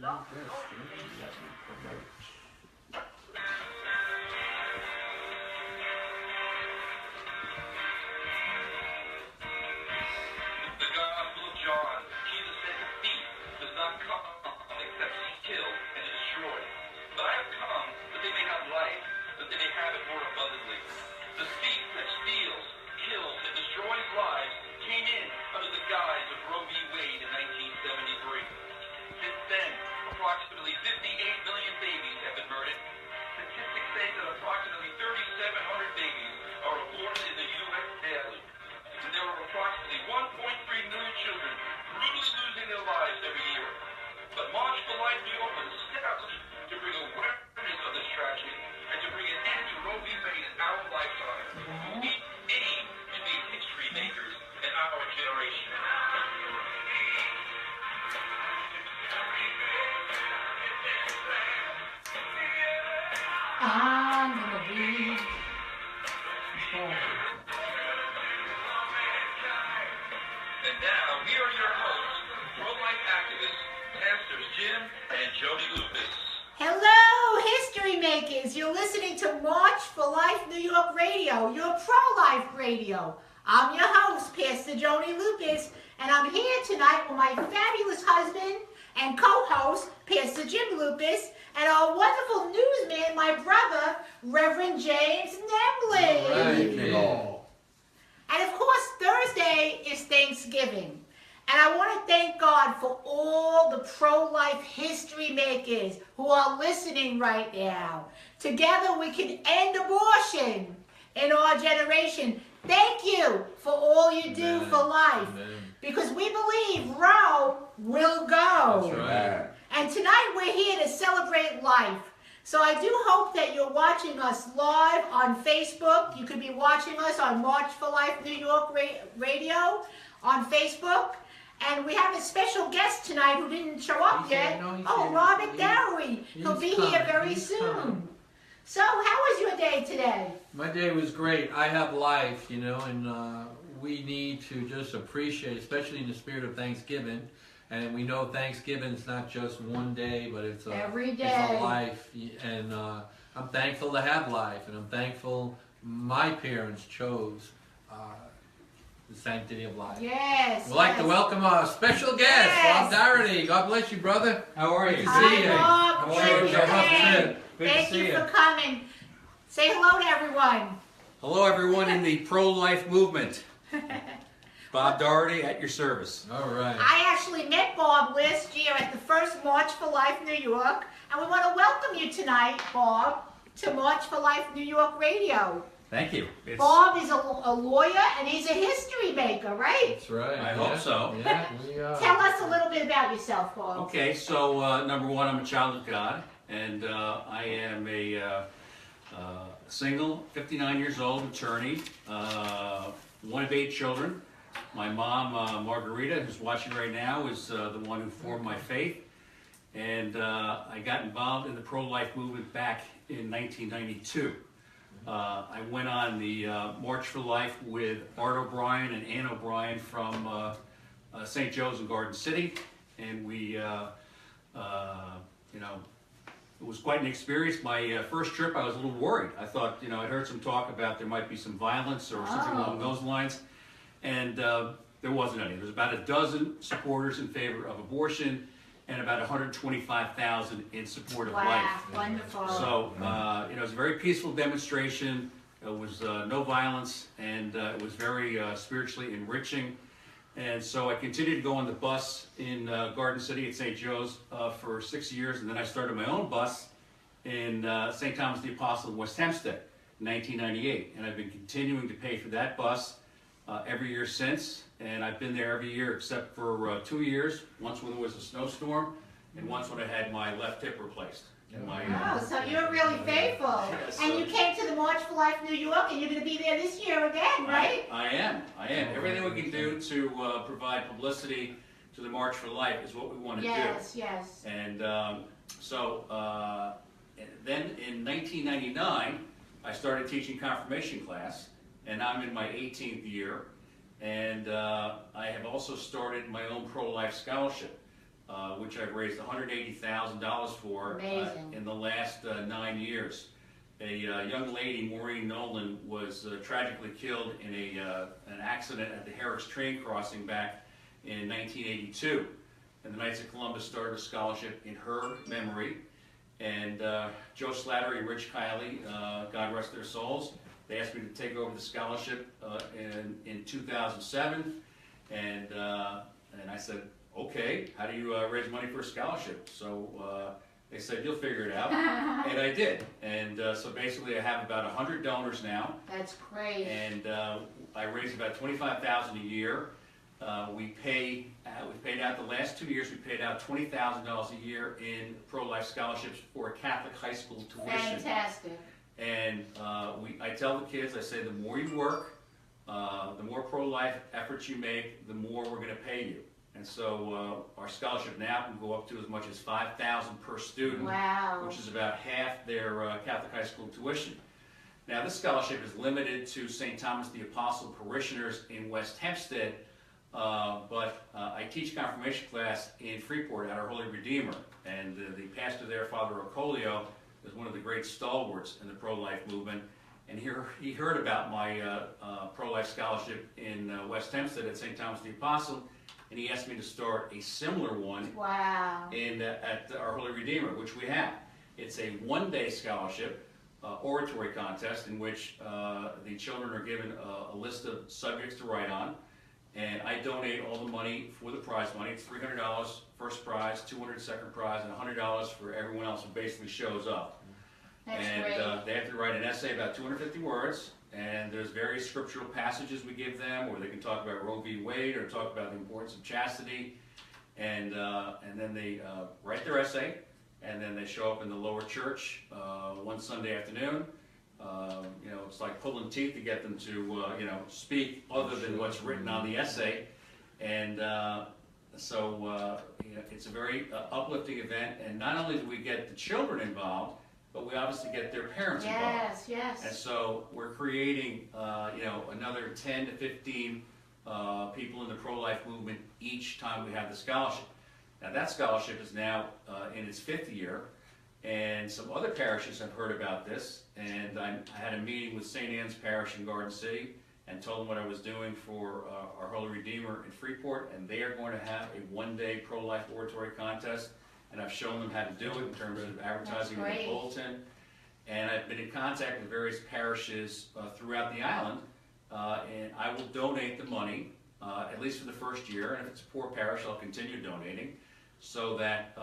Gospel of John, Jesus said the thief does not come except to kill and to destroy. But I have come that they may have life, that they may have it more abundantly. The thief that steals, kills, and destroys lives came in under the guise of Roe v. Wade in 1973. Since then, approximately 58 million babies have been murdered. Statistics say that approximately 3,700 babies are aborted in the U.S. daily. And there are approximately 1.3 million children brutally losing their lives every year. But March for Life New York was established to bring awareness of this tragedy and to bring an end to Roe v. Wade in our lifetime. We aim to be history makers in our generation. I'm gonna be. And now, here are your hosts, pro-life activists, Pastors Jim and Jody Lucas. Hello, history makers. You're listening to March for Life New York Radio, your pro-life radio. I'm your host, Pastor Jody Lucas, and I'm here tonight with my fabulous husband and co-host, Pastor Jim Lucas, and our wonderful newsman, my brother, Reverend James Nembley. Right. And of course, Thursday is Thanksgiving. And I want to thank God for all the pro-life history makers who are listening right now. Together we can end abortion in our generation. Thank you for all you do for life. Amen. Because we believe Roe will go. That's right. And tonight we're here to celebrate life. So I do hope that you're watching us live on Facebook. You could be watching us on March for Life New York Radio on Facebook. And we have a special guest tonight who didn't show up yet. Robert Dougherty. He'll be here very soon. So how was your day today? My day was great. I have life, and we need to just appreciate, especially in the spirit of Thanksgiving. And we know Thanksgiving is not just one day, but it's Every day. It's a life. And I'm thankful to have life, and I'm thankful my parents chose the sanctity of life. Yes. We'd like to welcome our special guest, Bob Dougherty. God bless you, brother. How are you? Good to Hi, see you. Bob. How Good are you? to Rough see you. trip. Good to Thank see you you. for coming. Say hello to everyone. Hello, everyone in the pro-life movement. Bob Dougherty at your service. All right. I actually met Bob last year at the first March for Life New York, and we want to welcome you tonight, Bob, to March for Life New York Radio. Thank you. Bob is a lawyer, and he's a history maker, right? That's right. I hope so. Yeah, we are. Tell us a little bit about yourself, Bob. Okay, so number one, I'm a child of God, and I am a single, 59 years old attorney, one of 8 children. My mom, Margarita, who's watching right now, is the one who formed my faith. And I got involved in the pro-life movement back in 1992. I went on the March for Life with Art O'Brien and Ann O'Brien from St. Joe's in Garden City. And we, it was quite an experience. My first trip, I was a little worried. I thought, I'd heard some talk about there might be some violence or something along those lines. And there wasn't any. There was about a dozen supporters in favor of abortion and about 125,000 in support of life. Wow, wonderful. So, it was a very peaceful demonstration. It was no violence, and it was very spiritually enriching. And so I continued to go on the bus in Garden City at St. Joe's for 6 years, and then I started my own bus in St. Thomas the Apostle in West Hempstead in 1998. And I've been continuing to pay for that bus every year since, and I've been there every year except for 2 years, once when there was a snowstorm, and once when I had my left hip replaced. Oh, so you're really faithful. Yes, And you came to the March for Life New York, and you're going to be there this year again, right? I am. Everything we can do to provide publicity to the March for Life is what we want to do. Yes. And then in 1999, I started teaching confirmation class, and I'm in my 18th year. And I have also started my own pro-life scholarship. which I've raised $180,000 for Amazing. in the last 9 years. A young lady, Maureen Nolan, was tragically killed in an accident at the Herrick's train crossing back in 1982. And the Knights of Columbus started a scholarship in her memory. And Joe Slattery and Rich Kiley, God rest their souls, they asked me to take over the scholarship in 2007. And I said, okay, how do you raise money for a scholarship? So they said, you'll figure it out. And I did. And so basically I have about 100 donors now. That's great. And I raise about $25,000 a year. We've paid out the last 2 years, we paid out $20,000 a year in pro-life scholarships for a Catholic high school tuition. Fantastic. And I tell the kids, I say, the more you work, the more pro-life efforts you make, the more we're going to pay you. And so our scholarship now can go up to as much as $5,000 per student, Wow. which is about half their Catholic high school tuition. Now this scholarship is limited to St. Thomas the Apostle parishioners in West Hempstead, but I teach confirmation class in Freeport at our Holy Redeemer, and the pastor there, Father Ocolio, is one of the great stalwarts in the pro-life movement, and he heard about my pro-life scholarship in West Hempstead at St. Thomas the Apostle, and he asked me to start a similar one Wow. at our Holy Redeemer, which we have. It's a one-day scholarship, oratory contest, in which the children are given a list of subjects to write on, and I donate all the money for the prize money. It's $300 first prize, $200 second prize, and $100 for everyone else who basically shows up. That's And great. they have to write an essay about 250 words, and there's various scriptural passages we give them, or they can talk about Roe v. Wade, or talk about the importance of chastity, and then they write their essay, and then they show up in the lower church one Sunday afternoon. You know, it's like pulling teeth to get them to speak other than what's written on the essay, and so it's a very uplifting event. And not only do we get the children involved, but we obviously get their parents involved. Yes, yes. And so we're creating another 10 to 15 people in the pro-life movement each time we have the scholarship. Now that scholarship is now in its 5th year. And some other parishes have heard about this, and I had a meeting with St. Anne's Parish in Garden City and told them what I was doing for our Holy Redeemer in Freeport, and they are going to have a one-day pro-life oratory contest, and I've shown them how to do it in terms of advertising in the bulletin. And I've been in contact with various parishes throughout the island, and I will donate the money, at least for the first year, and if it's a poor parish, I'll continue donating, so that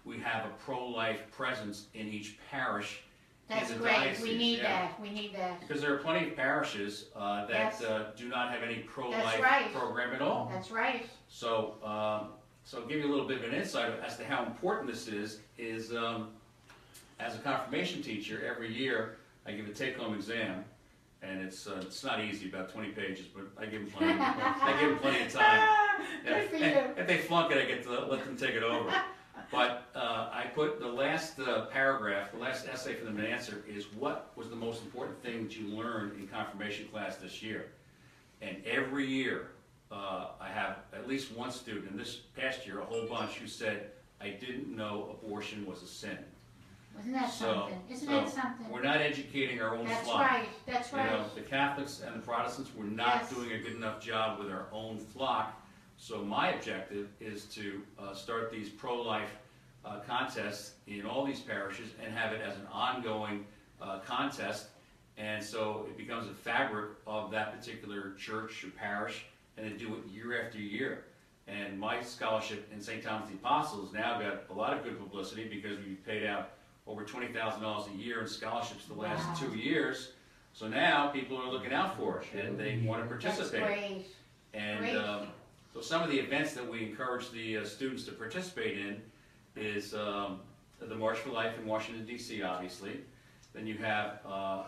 we have a pro-life presence in each parish. That's in the great. diocese, We need that. We need that. Because there are plenty of parishes that Yes. do not have any pro-life That's right. program at all. That's right. So, so I'll give you a little bit of an insight as to how important this is as a confirmation teacher, every year I give a take-home exam, and it's not easy, about 20 pages, but I give them plenty. I give them plenty of time. Good for you. If they flunk it, I get to let them take it over. But I put the last paragraph, the last essay for them to answer is, what was the most important thing that you learned in confirmation class this year? And every year I have at least one student, and this past year a whole bunch, who said, I didn't know abortion was a sin. Wasn't that something? Isn't that something? We're not educating our own That's flock. right. That's You right. know, the Catholics and the Protestants were not Yes. doing a good enough job with our own flock. So my objective is to start these pro-life contests in all these parishes and have it as an ongoing contest. And so it becomes a fabric of that particular church or parish, and they do it year after year. And my scholarship in St. Thomas the Apostle has now got a lot of good publicity, because we've paid out over $20,000 a year in scholarships the last Wow. 2 years. So now people are looking out for it, and they want to That's participate. great. And Great. so some of the events that we encourage the students to participate in is the March for Life in Washington, D.C., obviously. Then you have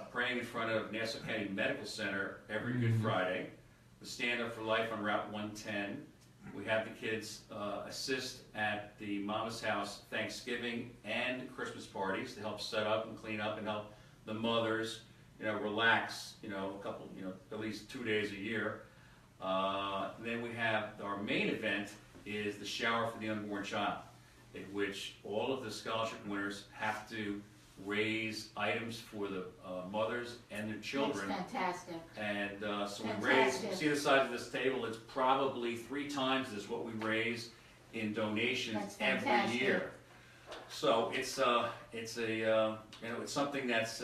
praying in front of Nassau County Medical Center every Good Friday. The Stand Up for Life on Route 110. We have the kids assist at the Mama's House Thanksgiving and Christmas parties to help set up and clean up and help the mothers, relax, a couple, at least 2 days a year. Then we have our main event is the Shower for the Unborn Child, in which all of the scholarship winners have to raise items for the mothers and their children. That's fantastic. And so we raise, see the size of this table, it's probably 3 times this what we raise in donations every year. So it's something that's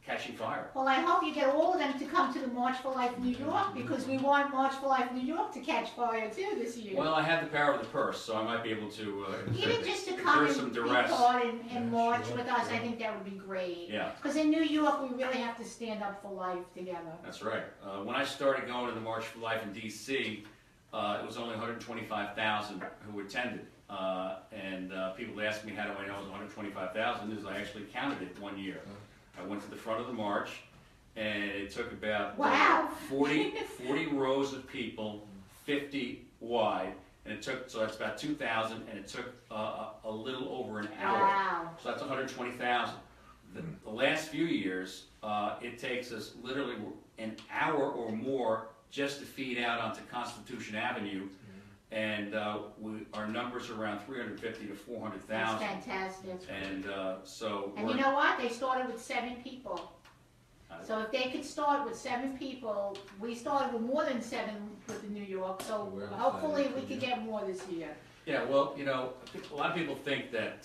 catching fire. Well, I hope you get all of them to come to the March for Life New York, because we want March for Life New York to catch fire too this year. Well, I have the power of the purse, so I might be able to. Even just to come there's and some be duress. part and march with us, I think that would be great. Yeah. Because in New York, we really have to stand up for life together. That's right. When I started going to the March for Life in D.C., it was only 125,000 who attended. People asked me, how do I know it was 125,000? Is I actually counted it one year. I went to the front of the march, and it took about Wow. 40 rows of people, 50 wide, and it took, so that's about 2,000, and it took a little over an hour. Wow. So that's 120,000. The last few years, it takes us literally an hour or more just to feed out onto Constitution Avenue, and our numbers are around 350 to 400,000. That's fantastic. And so. And you know what? They started with 7 people. So if they could start with 7 people, we started with more than 7 with the New York, so hopefully we could get more this year. Yeah, well, you know, a lot of people think that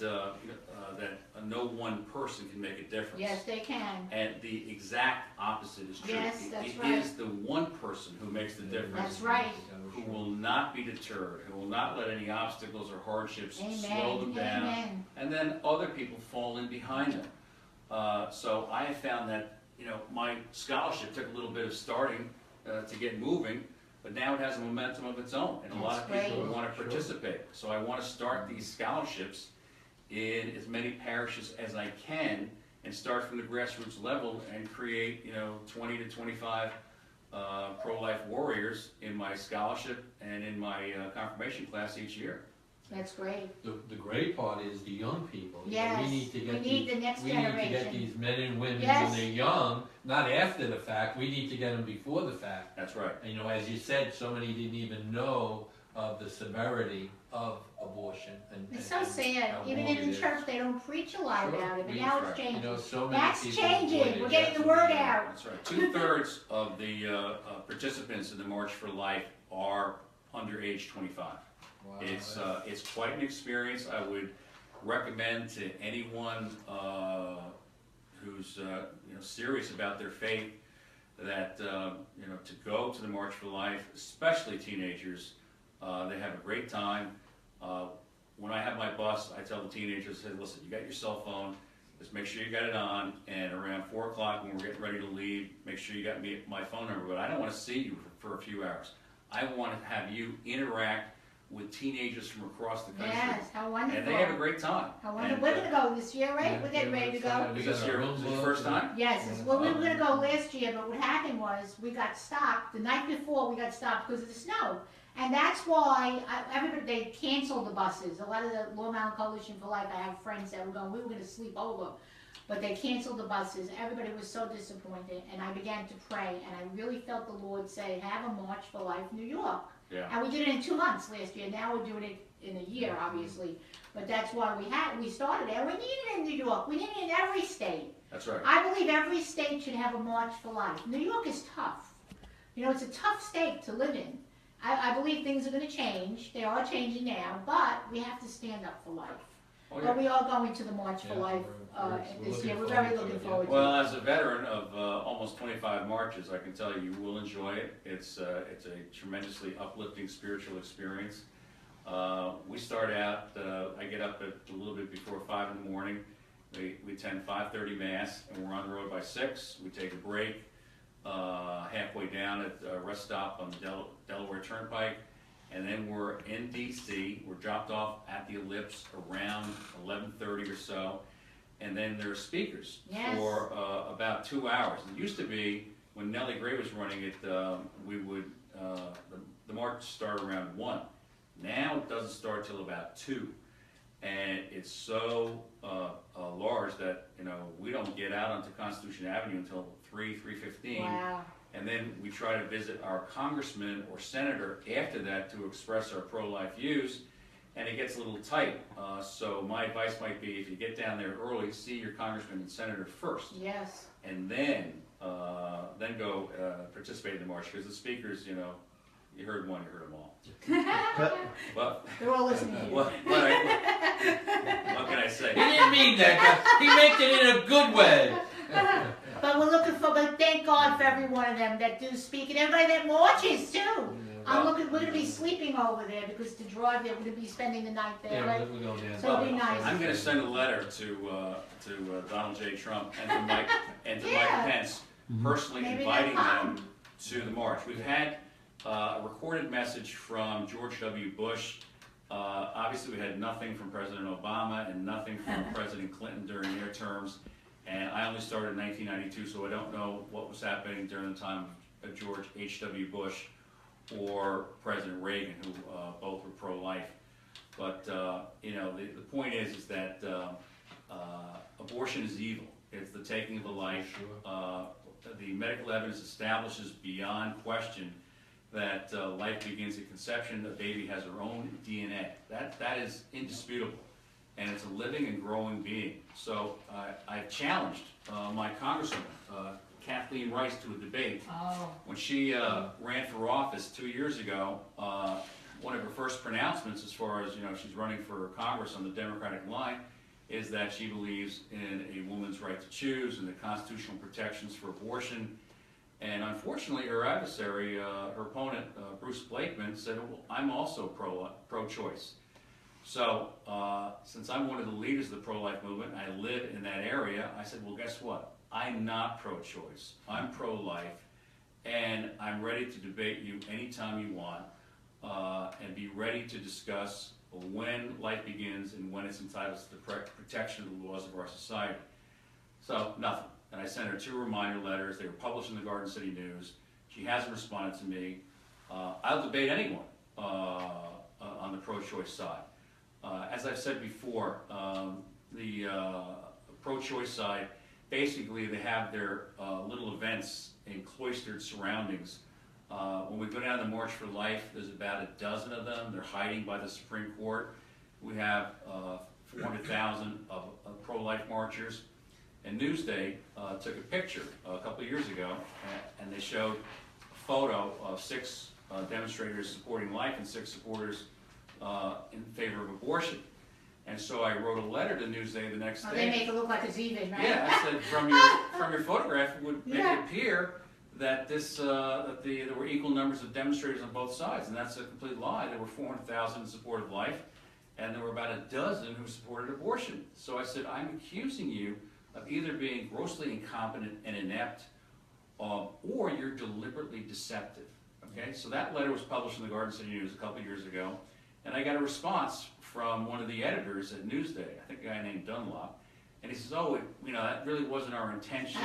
no one person can make a difference. Yes, they can. And the exact opposite is true. Yes, that's It right. is the one person who makes the difference. That's right. Who will not be deterred, who will not let any obstacles or hardships slow them Amen. down. Amen. And then other people fall in behind them. So I have found that, you know, my scholarship took a little bit of starting to get moving, but now it has a momentum of its own, and a lot of That's people great. want to participate. So I want to start these scholarships in as many parishes as I can, and start from the grassroots level and create, you know, 20 to 25 pro-life warriors in my scholarship and in my confirmation class each year. That's great. The great part is the young people. You know, Yes, we need to get we need the next we need to get generation. these men and women Yes. when they're young, not after the fact. We need to get them before the fact. That's right. And, you know, as you said, so many didn't even know of the severity of abortion. It's so sad. how Even wrong in it the is. church, they don't preach a lot Sure. about it, but We- now it's right. You changing. know, so many That's people changing. avoid it. We're getting That's the word amazing. out. That's right. 2/3 of the participants in the March for Life are under age 25. Wow, It's quite an experience. I would recommend to anyone who's you know, serious about their faith that you know, to go to the March for Life, especially teenagers. They have a great time. When I have my bus, I tell the teenagers, "Hey, listen, you got your cell phone. Just make sure you got it on, and around 4 o'clock when we're getting ready to leave, make sure you got my phone number. But I don't want to see you for a few hours. I want to have you interact with teenagers from across the country." Yes, how wonderful. And they have a great time. How wonderful. And, We're going to go this year, right? Yeah, We're getting yeah, ready to we're go. excited. Is this your first time? Yes, well, we were going to go last year, but what happened was we got stopped. The night before, we got stopped because of the snow. And that's why they canceled the buses. A lot of the Long Island Coalition for Life, I have friends that were going, we were going to sleep over. But they canceled the buses. Everybody was so disappointed. And I began to pray. And I really felt the Lord say, have a March for Life New York. Yeah. And we did it in 2 months last year. Now we're doing it in a year, obviously. But that's why we started it. And we need it in New York. We need it in every state. That's right. I believe every state should have a March for Life. New York is tough. You know, it's a tough state to live in. I believe things are going to change. They are changing now, but we have to stand up for life. Oh, But yeah. we are going to the March for Yeah, Life we're this looking year. We're forward very to looking it, yeah. forward to Well, it. as a veteran of almost 25 marches, I can tell you will enjoy it. It's a tremendously uplifting spiritual experience. We start out, I get up at a little bit before 5 in the morning. We attend 5:30 Mass, and we're on the road by 6. We take a break halfway down at a rest stop on the Delaware Turnpike, and then we're in D.C. We're dropped off at the Ellipse around 11:30 or so, and then there are speakers Yes. for about 2 hours. It used to be, when Nellie Gray was running it, we would, the march started around 1. Now it doesn't start till about 2. And it's so large that, you know, we don't get out onto Constitution Avenue until 3:15. Wow. and then we try to visit our congressman or senator after that to express our pro-life views, and it gets a little tight. So my advice might be, if you get down there early, see your congressman and senator first, Yes. and then go participate in the march, because the speakers, you know, you heard one, you heard them all. But They're all listening to you. what can I say? He didn't mean that. He meant it in a good way. But we're looking for, but thank God for every one of them that do speak, and everybody that marches too. We're going to be sleeping over there, because to drive there, we're going to be spending the night there, Yeah, right? we'll go down. So it'll be nice. I'm going to send a letter to Donald J. Trump and to Mike Yeah. Pence, personally Maybe inviting they'll come. them to the march. We've had a recorded message from George W. Bush. Obviously, we had nothing from President Obama and nothing from President Clinton during their terms. And I only started in 1992, so I don't know what was happening during the time of George H.W. Bush or President Reagan, who both were pro-life. But you know, the point is that abortion is evil. It's the taking of a life. The medical evidence establishes beyond question that life begins at conception. The baby has her own DNA. That is indisputable, and it's a living and growing being. So I've challenged my congresswoman, Kathleen Rice, to a debate. Oh. When she ran for office 2 years ago, one of her first pronouncements, as far as, you know, she's running for Congress on the Democratic line, is that she believes in a woman's right to choose and the constitutional protections for abortion. And unfortunately, her adversary, her opponent, Bruce Blakeman, said, well, I'm also pro-choice. So, since I'm one of the leaders of the pro-life movement, I live in that area, I said, well, guess what? I'm not pro-choice. I'm pro-life, and I'm ready to debate you anytime you want, and be ready to discuss when life begins and when it's entitled to the protection of the laws of our society. So, nothing. And I sent her 2 reminder letters. They were published in the Garden City News. She hasn't responded to me. I'll debate anyone on the pro-choice side. As I've said before, the pro-choice side, basically they have their little events in cloistered surroundings. When we go down to March for Life, there's about a dozen of them. They're hiding by the Supreme Court. We have 400,000 of pro-life marchers. And Newsday took a picture a couple of years ago, and they showed a photo of 6 demonstrators supporting life and 6 supporters in favor of abortion. And so I wrote a letter to Newsday the next day. They make it look like it's even, right? Yeah, I said from your photograph, it would make it appear that there were equal numbers of demonstrators on both sides, and that's a complete lie. There were 400,000 in support of life, and there were about a dozen who supported abortion. So I said, I'm accusing you of either being grossly incompetent and inept, or you're deliberately deceptive. Okay, so that letter was published in the Garden City News a couple of years ago, and I got a response from one of the editors at Newsday, I think a guy named Dunlop, and he says, oh, you know, that really wasn't our intention.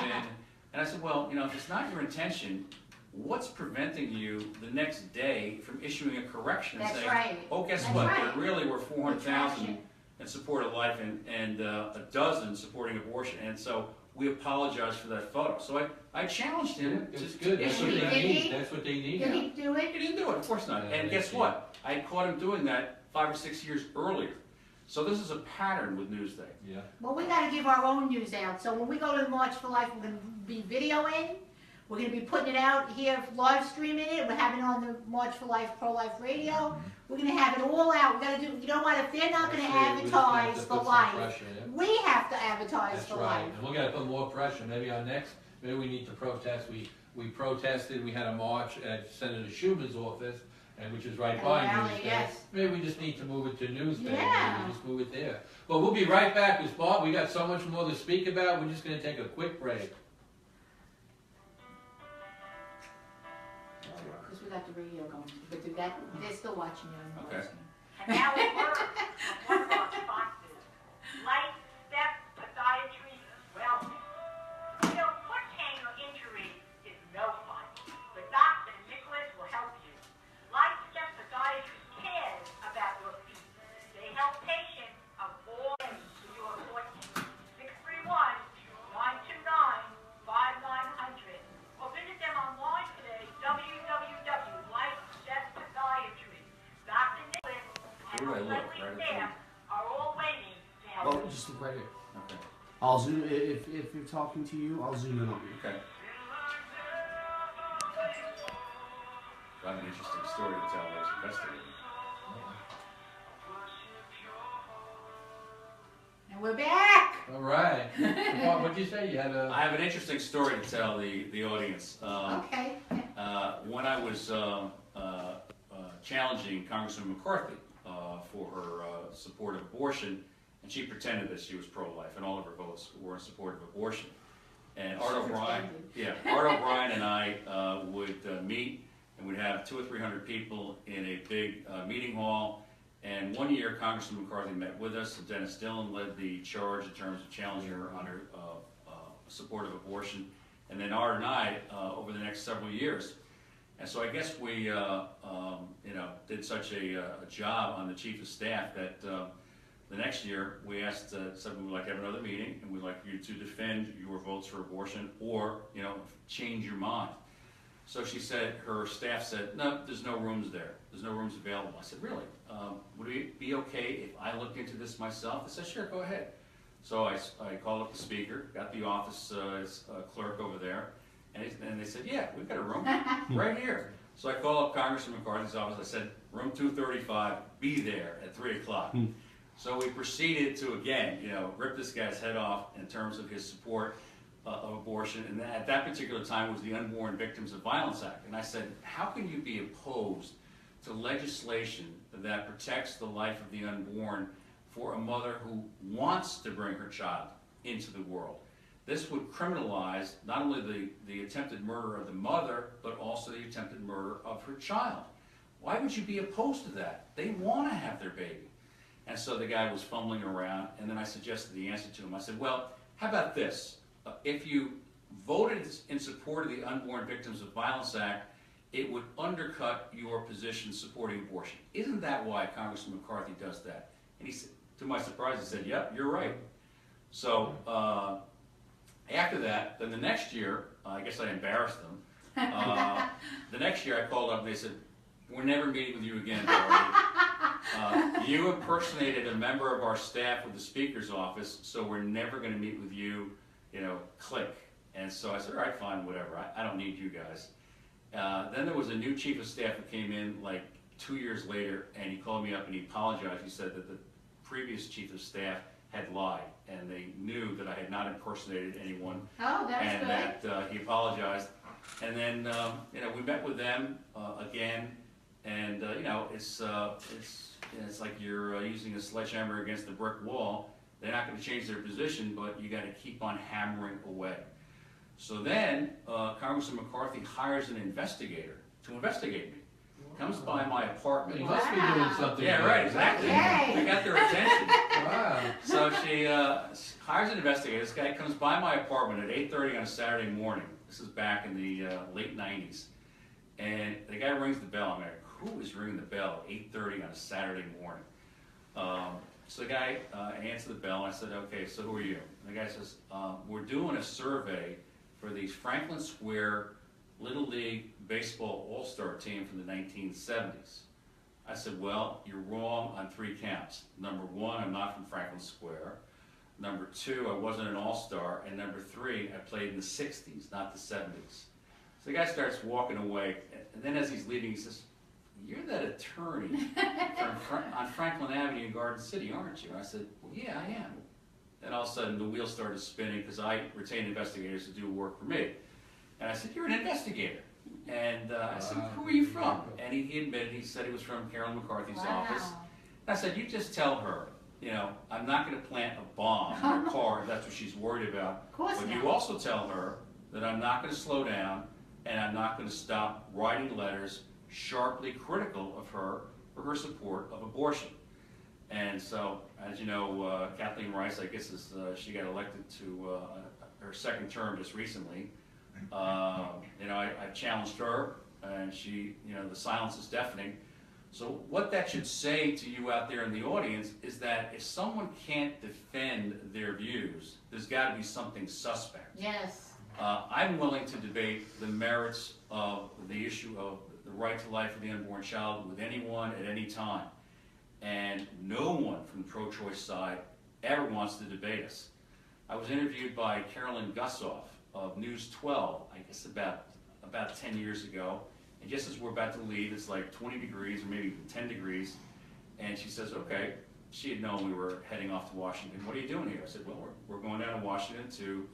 And I said, well, you know, if it's not your intention, what's preventing you the next day from issuing a correction and saying, oh, guess what, there really were 400,000 in support of life and a dozen supporting abortion, and so we apologize for that photo. So I challenged him. It's good. That's what they need. That's what they need. Did he do it? He didn't do it, of course not. And guess what? I had caught him doing that 5 or 6 years earlier. So this is a pattern with Newsday. Yeah. Well, we got to give our own news out. So when we go to the March for Life, we're going to be videoing. We're going to be putting it out here, live streaming it. We're having it on the March for Life, Pro-Life Radio. We're going to have it all out. We're going to do, you know what, if they're not going to advertise for life, we have to advertise for life. And we're going to put more pressure. Maybe maybe we need to protest. We protested, we had a march at Senator Schumer's office, which is right by Newsday. Yes. Maybe we just need to move it to Newsday. Yeah. Maybe we just move it there. But we'll be right back with Bob. We got so much more to speak about. We're just going to take a quick break. Because we got the radio going. But they're still watching you. Okay. And now we work one of our sponsors, Life Step Podiatry Wellness. You know, foot pain or injury is no fun, but Dr. Nicholas will help you. Life Step Podiatry cares about your feet. They help patients of all ages with your appointment. 631-929-5900 or visit them online Well, just look right here. Okay. I'll zoom if you're talking to you. I'll zoom in on you. Okay. I have an interesting story to tell those investigating. And we're back. All right. What'd you say? You had a. I have an interesting story to tell the audience. Okay. When I was challenging Congresswoman McCarthy for her support of abortion, and she pretended that she was pro-life, and all of her votes were in support of abortion. And Art O'Brien and I would meet, and we'd have 200 or 300 people in a big meeting hall. And one year, Congressman McCarthy met with us, and Dennis Dillon led the charge in terms of challenging her on her support of abortion. And then Art and I, over the next several years. And so I guess we, did such a job on the chief of staff that the next year we asked, said we would like to have another meeting, and we'd like you to defend your votes for abortion or, change your mind. So she said, her staff said, no, there's no rooms there. There's no rooms available. I said, really? Would it be okay if I looked into this myself? They said, sure, go ahead. So I called up the speaker, got the office clerk over there, and they said, yeah, we've got a room right here. So I called up Congressman McCarthy's office. I said, room 235, be there at 3 o'clock. So we proceeded to, again, rip this guy's head off in terms of his support of abortion. And at that particular time was the Unborn Victims of Violence Act. And I said, how can you be opposed to legislation that protects the life of the unborn for a mother who wants to bring her child into the world? This would criminalize not only the attempted murder of the mother, but also the attempted murder of her child. Why would you be opposed to that? They want to have their baby. And so the guy was fumbling around, and then I suggested the answer to him. I said, well, how about this? If you voted in support of the Unborn Victims of Violence Act, it would undercut your position supporting abortion. Isn't that why Congressman McCarthy does that? And he said, to my surprise, he said, yep, you're right. So after that, then the next year, I guess I embarrassed them. The next year I called up and they said, we're never meeting with you again, Dougherty. You impersonated a member of our staff with the Speaker's office, so we're never going to meet with you, click. And so I said, all right, fine, whatever. I don't need you guys. Then there was a new chief of staff who came in like 2 years later, and he called me up and he apologized. He said that the previous chief of staff had lied, and they knew that I had not impersonated anyone. Oh, that's and good. that he apologized. And then we met with them again, and it's like you're using a sledgehammer against the brick wall. They're not going to change their position, but you got to keep on hammering away. So then Congressman McCarthy hires an investigator to investigate me. Comes by my apartment. You must be doing something. Yeah, right, exactly. Okay. I got their attention. Wow. So she hires an investigator. This guy comes by my apartment at 8:30 on a Saturday morning. This is back in the late 90s. And the guy rings the bell. I'm like, who is ringing the bell at 8:30 on a Saturday morning? So the guy answered the bell, and I said, okay, so who are you? And the guy says, we're doing a survey for the Franklin Square Little League Baseball All-Star team from the 1970s. I said, well, you're wrong on 3 counts. Number 1, I'm not from Franklin Square. Number 2, I wasn't an All-Star. And number 3, I played in the 60s, not the 70s. So the guy starts walking away, and then as he's leaving, he says, you're that attorney on Franklin Avenue in Garden City, aren't you? I said, well, yeah, I am. Then all of a sudden, the wheels started spinning because I retained investigators to do work for me. And I said, you're an investigator. And I said, who are you from? And he admitted, he said he was from Carolyn McCarthy's office. And I said, you just tell her, I'm not going to plant a bomb in her car if that's what she's worried about. Of course But not. you also tell her that I'm not going to slow down and I'm not going to stop writing letters sharply critical of her for her support of abortion. And so, as you know, Kathleen Rice, I guess, she got elected to her second term just recently. I challenged her, and she, the silence is deafening. So what that should say to you out there in the audience is that if someone can't defend their views, there's got to be something suspect. Yes. I'm willing to debate the merits of the issue of the right to life of the unborn child with anyone at any time. And no one from the pro-choice side ever wants to debate us. I was interviewed by Carolyn Gussoff of News 12, I guess about 10 years ago. And just as we're about to leave, it's like 20 degrees or maybe even 10 degrees. And she says, okay, she had known we were heading off to Washington. What are you doing here? I said, well, we're going down to Washington to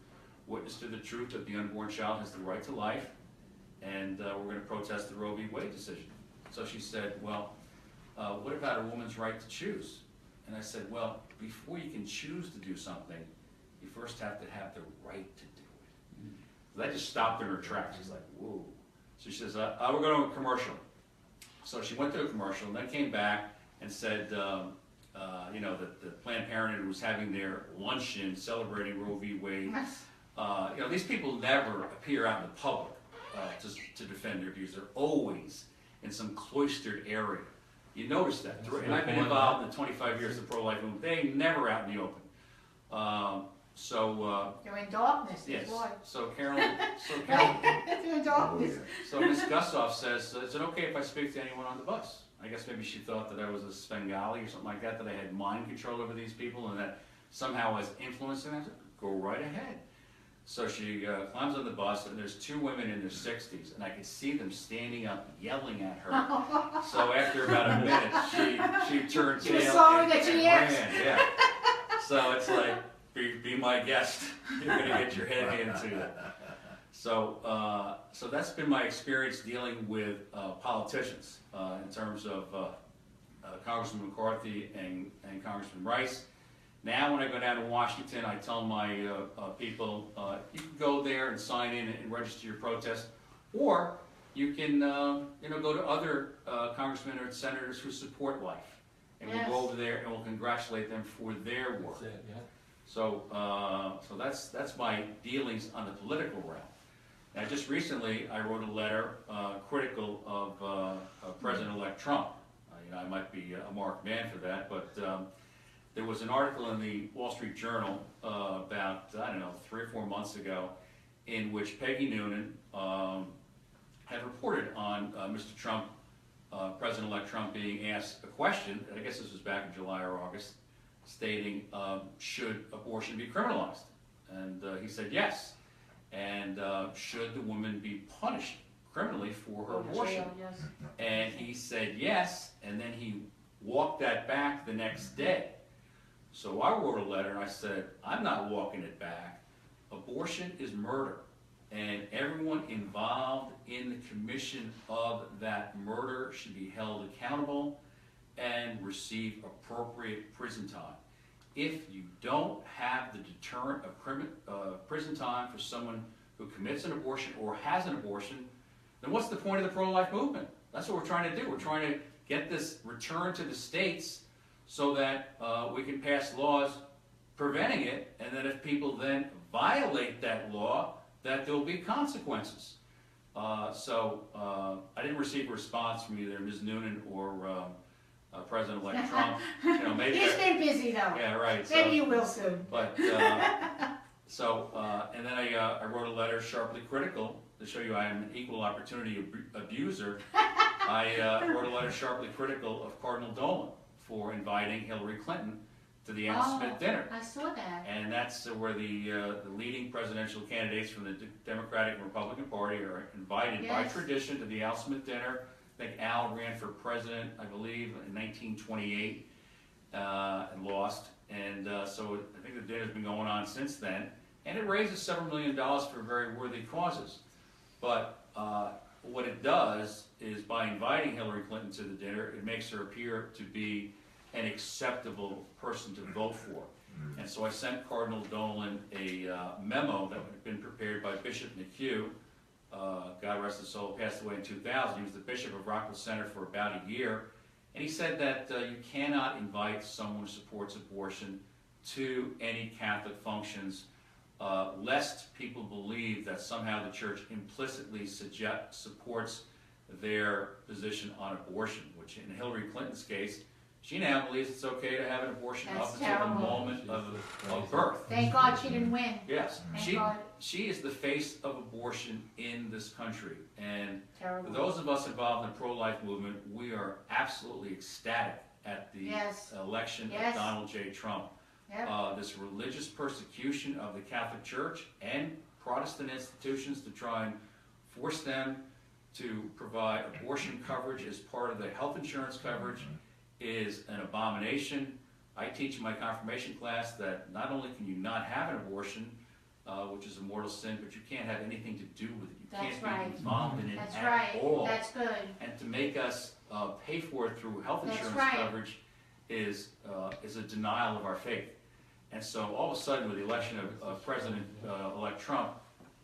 witness to the truth that the unborn child has the right to life. And we're going to protest the Roe v. Wade decision. So she said, well, what about a woman's right to choose? And I said, well, before you can choose to do something, you first have to have the right to do it. So that just stopped in her tracks. She's like, whoa. So she says, we're going to a commercial. So she went to a commercial and then came back and said, you know, that the Planned Parenthood was having their luncheon celebrating Roe v. Wade. You know, these people never appear out in the public to defend their views. They're always in some cloistered area. You notice that. And I've been involved in the 25 years of the pro-life movement. They never out in the open. You're in darkness. Yes. Boy. So Carolyn, You're in darkness. so Ms. Gussoff says, is it okay if I speak to anyone on the bus? I guess maybe she thought that I was a Svengali or something like that I had mind control over these people and that somehow I was influencing them. Go right ahead. So she climbs on the bus, and there's two women in their 60s, and I could see them standing up, yelling at her. So after about a minute, she turned tail. She was sorry that she ran. asked. Yeah. So it's like, be my guest. You're gonna get your head handed to you. So so that's been my experience dealing with politicians in terms of Congressman McCarthy and Congressman Rice. Now when I go down to Washington, I tell my people, you can go there and sign in and register your protest, or you can you know, go to other congressmen or senators who support life, and we'll go over there and we'll congratulate them for their work. That's it, yeah. So so that's my dealings on the political realm. Now just recently I wrote a letter critical of President-elect Trump. You know, I might be a marked man for that, but there was an article in the Wall Street Journal about, I don't know, 3 or 4 months ago, in which Peggy Noonan had reported on Mr. Trump, President-elect Trump, being asked a question, I guess this was back in July or August, stating, should abortion be criminalized? And he said yes. And should the woman be punished criminally for her abortion? Yes. And he said yes, and then he walked that back the next day. So I wrote a letter and I said, I'm not walking it back. Abortion is murder. And everyone involved in the commission of that murder should be held accountable and receive appropriate prison time. If you don't have the deterrent of prison time for someone who commits an abortion or has an abortion, then what's the point of the pro-life movement? That's what we're trying to do. We're trying to get this return to the states so that we can pass laws preventing it, and that if people then violate that law, that there'll be consequences. So I didn't receive a response from either Ms. Noonan or President-elect Trump. You know, maybe He's been busy though. yeah, right. Maybe you will soon. But and then I wrote a letter sharply critical to show you I am an equal opportunity abuser. I wrote a letter sharply critical of Cardinal Dolan for inviting Hillary Clinton to the Al Smith dinner. I saw that. And that's where the leading presidential candidates from the Democratic and Republican Party are invited by tradition to the Al Smith dinner. I think Al ran for president, I believe, in 1928 and lost. And so I think the dinner's been going on since then. And it raises several $1 million for very worthy causes. But what it does is by inviting Hillary Clinton to the dinner, it makes her appear to be an acceptable person to vote for. And so I sent Cardinal Dolan a memo that had been prepared by Bishop McHugh. God rest his soul, passed away in 2000. He was the Bishop of Rockville Center for about a year. And he said that you cannot invite someone who supports abortion to any Catholic functions lest people believe that somehow the church implicitly supports their position on abortion, which in Hillary Clinton's case, she now believes it's okay to have an abortion up until the moment of birth. Thank God she didn't win. Yes, Thank God. she is the face of abortion in this country. And Terrible. for those of us involved in the pro-life movement, we are absolutely ecstatic at the election of Donald J. Trump. Yep. this religious persecution of the Catholic Church and Protestant institutions to try and force them to provide abortion coverage as part of the health insurance coverage is an abomination. I teach in my confirmation class that not only can you not have an abortion, which is a mortal sin, but you can't have anything to do with it. You That's can't right. be involved in it That's at right. all. That's good. And to make us pay for it through health That's insurance right. coverage is a denial of our faith. And so all of a sudden, with the election of President-elect Trump,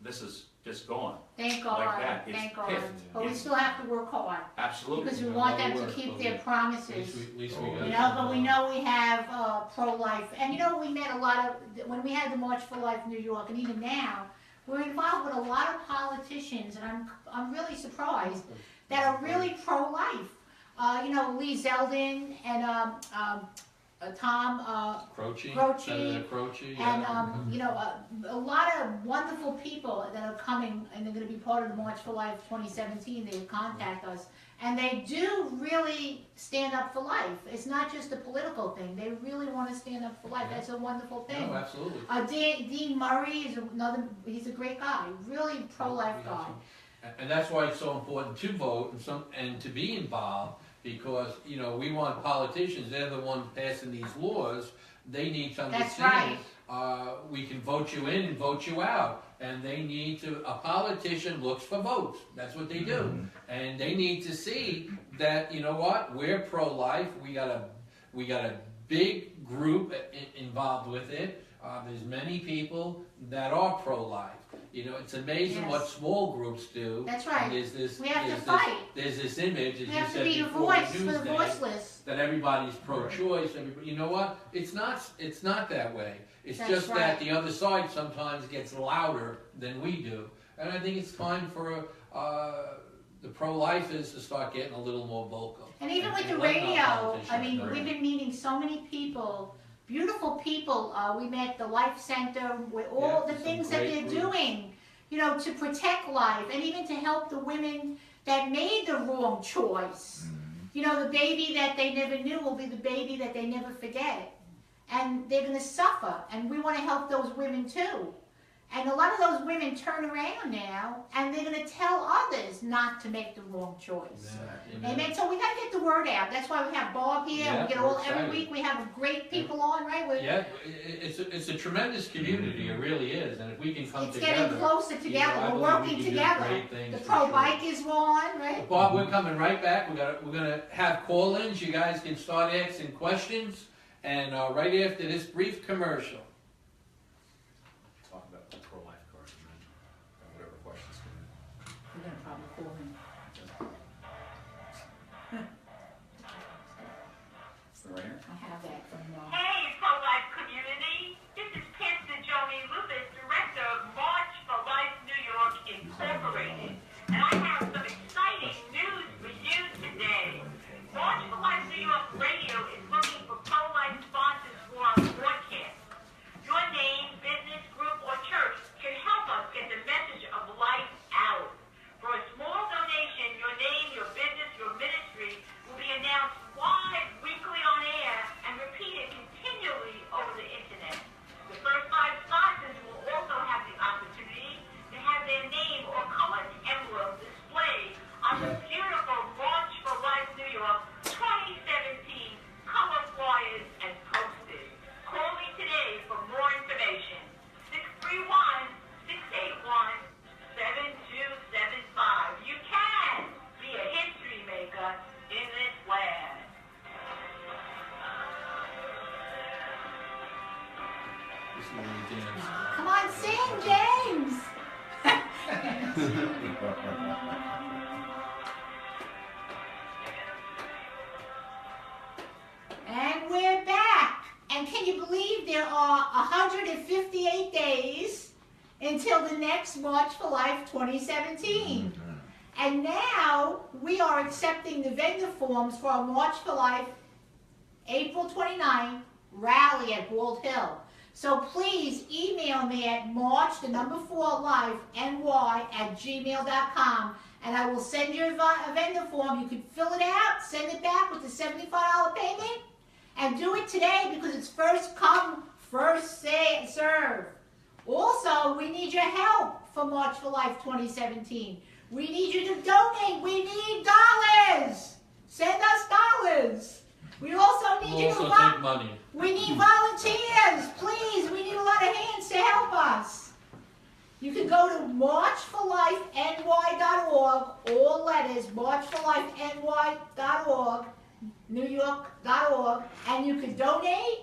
this is just gone. Thank God. Like that. It's Thank God. piffed. But we It's- still have to work hard Absolutely. because we Yeah, want well, them we to work, keep but their At promises. least we got You know, but we know we have pro-life, and you know we met a lot of, when we had the March for Life in New York, and even now, we're involved with a lot of politicians, and I'm really surprised that are really pro-life. You know, Lee Zeldin and Tom Croce, Croce, Senator Croce, and yeah. you know, a lot of wonderful people that are coming, and they're going to be part of the March for Life 2017. They contact us, and they do really stand up for life. It's not just a political thing. They really want to stand up for life. That's a wonderful thing. No, absolutely. Dean Murray is another. He's a great guy. Really pro-life guy. And that's why it's so important to vote and to be involved, because, you know, we want politicians, they're the ones passing these laws, they need to That's understand, we can vote you in and vote you out, and they need to, a politician looks for votes, that's what they do, and they need to see that, you know what, we're pro-life, we got a big group involved with it, there's many people that are pro-life. You know, it's amazing Yes. what small groups do. That's right. There's this, We have to there's fight. This, there's this image, as We you have to said be a before, voice for the Newsday, voiceless. that everybody's pro-choice. You know what? It's not that way. It's That's just right. that the other side sometimes gets louder than we do. And I think it's time for the pro-lifers to start getting a little more vocal. And even with the letting our radio, politicians I mean, bring we've it. been meeting so many people, beautiful people. We met the Life Center with all Yeah, the some things that great they're groups. doing, you know, to protect life and even to help the women that made the wrong choice. You know, the baby that they never knew will be the baby that they never forget. And they're going to suffer. And we want to help those women too. And a lot of those women turn around now and they're going to tell others not to make the wrong choice. Yeah, Amen. So we got to get the word out. That's why we have Bob here. Yeah, we get we're all excited. every week. We have great people on, right? Yeah, it's a tremendous community, it really is, and if we can come It's together. getting closer together. I We're believe we working can do together. great things The for pro sure. bike is on, right? Bob, we're coming right back. We're gonna have call-ins. You guys can start asking questions, and right after this brief commercial. Talk about the pro-life card and then whatever questions come in. We're gonna probably call him. Right here? I have that from. Hey, pro-life community. This is Pastor Joni Lewis, Director of March for Life New York Incorporated. And I have some exciting news for you today. March for Life New York Radio is looking for pro-life sponsors for our broadcast. Your name, business, group, or church can help us get the message of life out. For a small donation, your name, your business, your ministry will be announced live weekly on air and repeated continually over the internet. The first 5 sponsors will also have the opportunity to have their name or colored emblem displayed on the beautiful March for Life New York 2017 color flyers and posters. Call me today for more information. 631-681-7275. You can be a history maker in this land. This is where we dance. Come on, sing, James. And we're back. And can you believe there are 158 days until the next March for Life 2017? And now we are accepting the vendor forms for our March for Life April 29 rally at Wald Hill. So please email me at march4lifeny@gmail.com and I will send you a vendor form. You can fill it out, send it back with the $75 payment, and do it today because it's first come, First say serve. Also, we need your help for March for Life 2017. We need you to donate. We need dollars. Send us dollars. We also need you to We'll also take money. We need volunteers, please. We need a lot of hands to help us. You can go to marchforlifeny.org, all letters, marchforlifeny.org, newyork.org, and you can donate,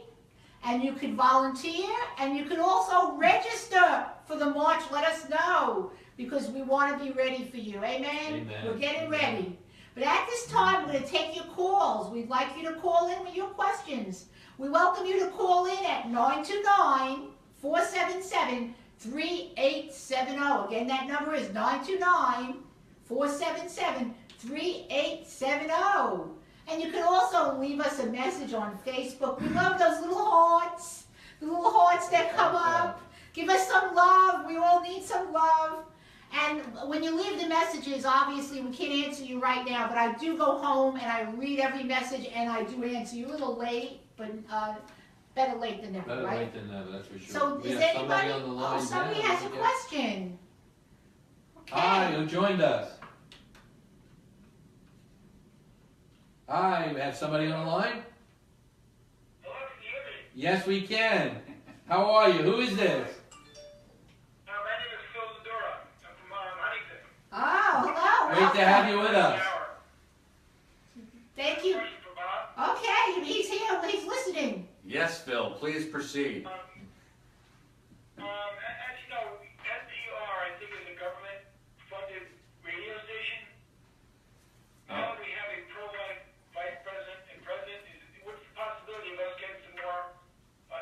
and you can volunteer, and you can also register for the march. Let us know, because we want to be ready for you. Amen? Amen. We're getting ready. But at this time, we're going to take your calls. We'd like you to call in with your questions. We welcome you to call in at 929-477-3870. Again, that number is 929-477-3870. And you can also leave us a message on Facebook. We love those little hearts, the little hearts that come up. Give us some love. We all need some love. And when you leave the messages, obviously we can't answer you right now, but I do go home and I read every message and I do answer you. A little late, but better late than never, Better right? late than never, that's for sure. So We is have anybody? somebody on the line Somebody now. has a question. Okay. Hi, who joined us? Hi, we have somebody on the line? Hello, can you hear me? Yes, we can. How are you? Who is this? My name is Phil Zadora. I'm from Huntington. Oh, hello. Great to have you with us. Thank you. Question for Bob. Okay, he's here. He's listening. Yes, Phil, please proceed. As you know, NPR, I think, is a government-funded radio station. Now that we have a pro-life vice president and president, what's the possibility of us getting some more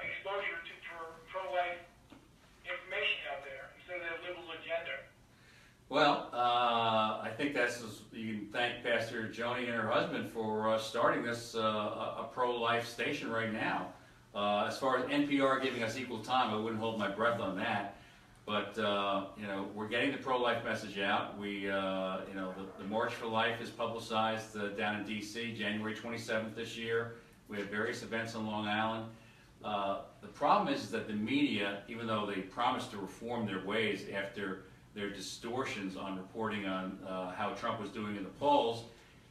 exposure for pro-life information out there instead of the liberal agenda? Well, I think you can thank Pastor Joni and her husband for starting this a pro-life station right now. As far as NPR giving us equal time, I wouldn't hold my breath on that. But we're getting the pro-life message out. The March for Life is publicized down in D.C. January 27th this year. We have various events on Long Island. The problem is that the media, even though they promise to reform their ways after their distortions on reporting on how Trump was doing in the polls,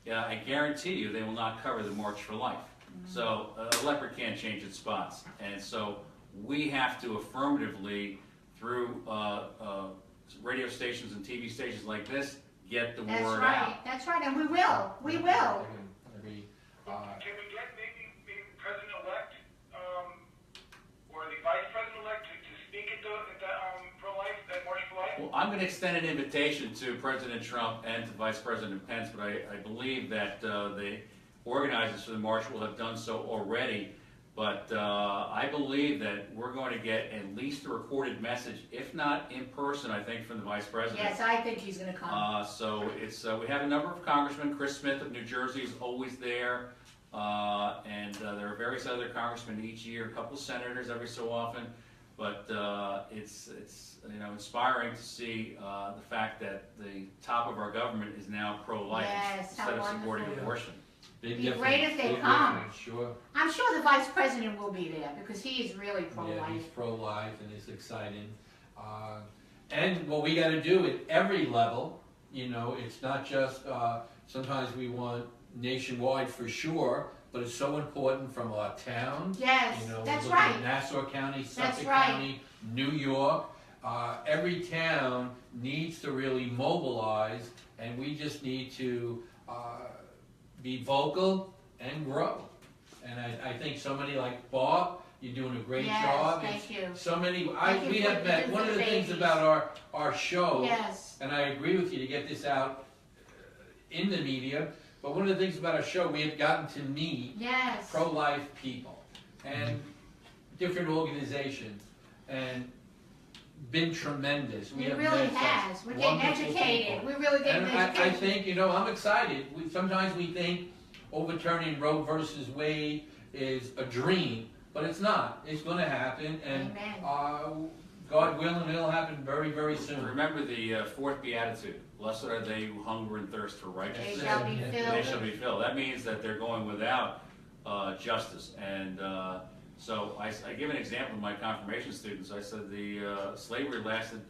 I guarantee you they will not cover the March for Life. So a leopard can't change its spots. And so we have to affirmatively, through radio stations and TV stations like this, get the That's word right. out. That's right, and we will. We will. Can we get maybe President-elect or the Vice President-elect to speak at the pro-life, that March for Life? Well, I'm going to extend an invitation to President Trump and to Vice President Pence, but I believe that the organizers for the march will have done so already. But I believe that we're going to get at least a recorded message, if not in person, I think, from the Vice President. Yes, I think he's going to come. So it's we have a number of congressmen. Chris Smith of New Jersey is always there. And there are various other congressmen each year, a couple of senators every so often. But it's inspiring to see the fact that the top of our government is now pro-life instead of supporting abortion. Big It'd be great if they big come. difference, sure. I'm sure the Vice President will be there because he is really Yeah, pro-life. he's pro-life and it's exciting. And what we got to do at every level, it's not just, sometimes we want nationwide for sure, but it's so important from our town. Yes, that's we look at right. Nassau County, Suffolk right. County, New York. Every town needs to really mobilize, and we just need to be vocal and grow. And I think somebody like Bob, you're doing a great Yes, job. thank you. So many, Thank you we for have what met, you do one for of the the things babies. about our show, Yes. and I agree with you to get this out in the media, but one of the things about our show, we have gotten to meet Yes. pro-life people and different organizations and been tremendous. It have really met such has. We're getting wonderful educated. people. We're really getting And I educated. think, I'm excited. Sometimes we think overturning Roe versus Wade is a dream, but it's not. It's going to happen, and Amen. God willing, it'll happen very, very soon. Remember the fourth beatitude: "Blessed are they who hunger and thirst for righteousness, They shall be Yeah. and they filled. shall be filled." That means that they're going without justice, and So I give an example of my confirmation students. I said the slavery lasted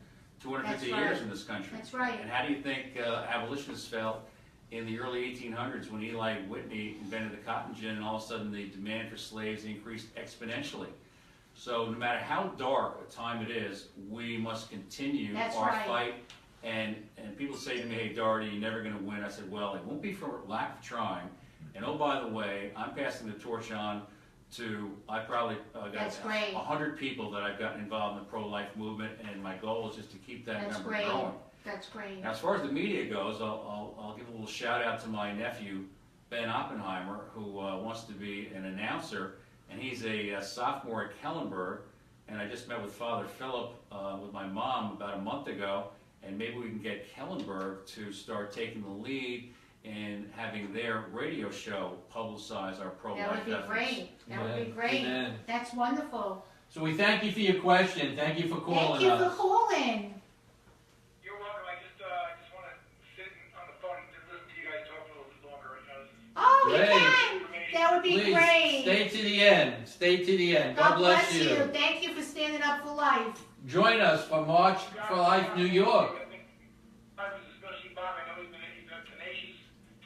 250 That's years right. in this country. That's right. And how do you think abolitionists felt in the early 1800s when Eli Whitney invented the cotton gin, and all of a sudden the demand for slaves increased exponentially? So no matter how dark a time it is, we must continue That's our right. fight. And people say to me, hey, Dougherty, you're never going to win. I said, well, it won't be for lack of trying. And oh, by the way, I'm passing the torch on to, I probably got That's great. 100 people that I've gotten involved in the pro-life movement, and my goal is just to keep that That's number great. growing. That's great. Now, as far as the media goes, I'll give a little shout out to my nephew, Ben Oppenheimer, who wants to be an announcer, and he's a sophomore at Kellenberg, and I just met with Father Philip with my mom about a month ago, and maybe we can get Kellenberg to start taking the lead in having their radio show publicize our pro-life That would be efforts. great. That would be Amen. great. Amen. That's wonderful. So we thank you for your question. Thank you for calling Thank you us. for calling. You're welcome. I just want to sit on the phone and listen to you guys talk a little bit longer. Oh, you Great. can. That would be Please great. stay to the end. Stay to the end. God bless you. Thank you for standing up for life. Join us for March for Life New York. Especially Bob, I know he's been tenacious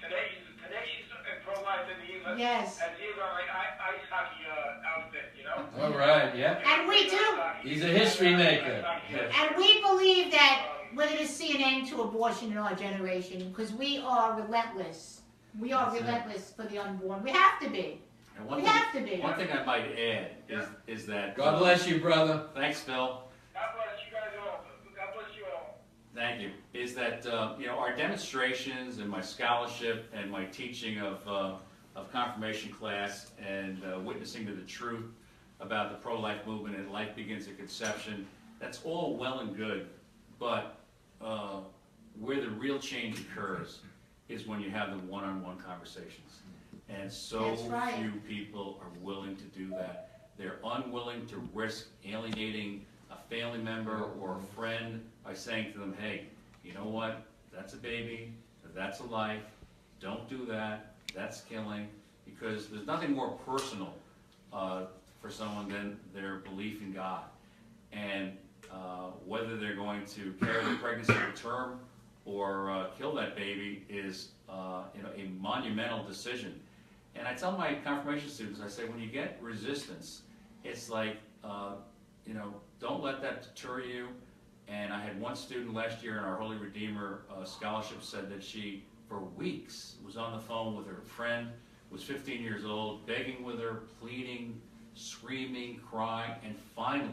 and pro-life in the U.S. Yes. As he is on my ice hockey outfit, you know? All right, yeah. And we do. He's a history maker. Yes. And we believe that we're going to see an end to abortion in our generation because we are relentless. We are That's it. relentless for the unborn. We have to be. And We have to be. one thing I might add is that... God bless you, brother. Thanks, Phil. God bless you guys all. God bless you all. Thank you. Is that our demonstrations and my scholarship and my teaching of confirmation class and witnessing to the truth about the pro-life movement and life begins at conception, that's all well and good, but where the real change occurs is when you have the one-on-one conversations. And so That's right. few people are willing to do that. They're unwilling to risk alienating a family member or a friend by saying to them, hey, you know what, that's a baby, that's a life, don't do that, that's killing, because there's nothing more personal for someone than their belief in God. And whether they're going to carry the pregnancy to term or kill that baby is a monumental decision. And I tell my confirmation students, I say, when you get resistance, it's like, don't let that deter you. And I had one student last year in our Holy Redeemer scholarship said that she, for weeks, was on the phone with her friend, was 15 years old, begging with her, pleading, screaming, crying, and finally,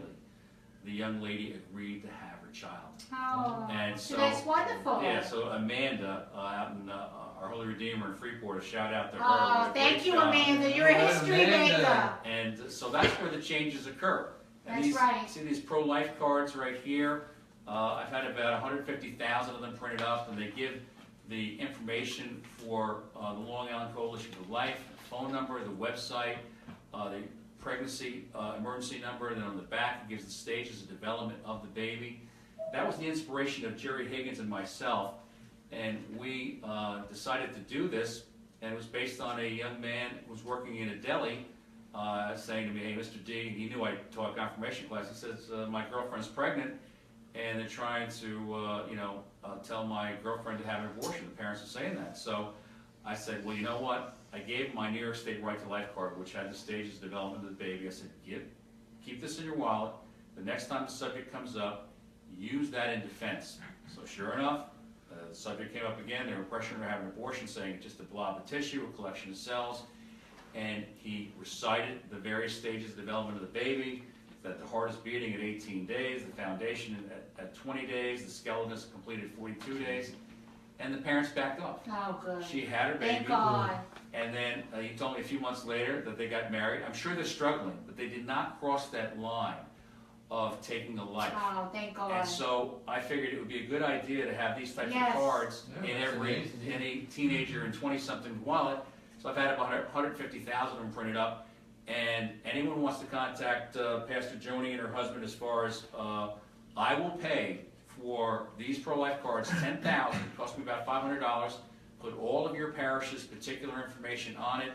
the young lady agreed to have her child. Oh, And so that's wonderful. Yeah, so Amanda out in our Holy Redeemer in Freeport, a shout out to her. Oh, It was a thank great you, job. Amanda. You're a Well, history Amanda. maker. And so that's where the changes occur. And That's these, right. See these pro-life cards right here? I've had about 150,000 of them printed up, and they give the information for the Long Island Coalition for Life, the phone number, the website, the pregnancy emergency number, and then on the back it gives the stages of development of the baby. That was the inspiration of Jerry Higgins and myself, and we decided to do this, and it was based on a young man who was working in a deli saying to me, hey, Mr. D, he knew I taught confirmation class, he says, my girlfriend's pregnant, and they're trying to, tell my girlfriend to have an abortion. The parents are saying that. So I said, well, you know what? I gave him my New York State Right to Life card, which had the stages of development of the baby. I said, keep this in your wallet. The next time the subject comes up, use that in defense. So sure enough, the subject came up again. They were pressuring her to have an abortion, saying it's just a blob of tissue, a collection of cells. And he recited the various stages of development of the baby, that the heart is beating at 18 days, the foundation at 20 days, the skeleton is completed 42 days, and the parents backed off. Oh, good. She had her baby, Thank God. and then he told me a few months later that they got married. I'm sure they're struggling, but they did not cross that line of taking a life. Oh, thank God. And so I figured it would be a good idea to have these types Yes. of cards Yeah, in that's every amazing. any teenager and 20-something wallet. So I've had about 150,000 of them printed up. And anyone who wants to contact Pastor Joni and her husband as far as I will pay for these pro-life cards, $10,000, it cost me about $500, put all of your parish's particular information on it,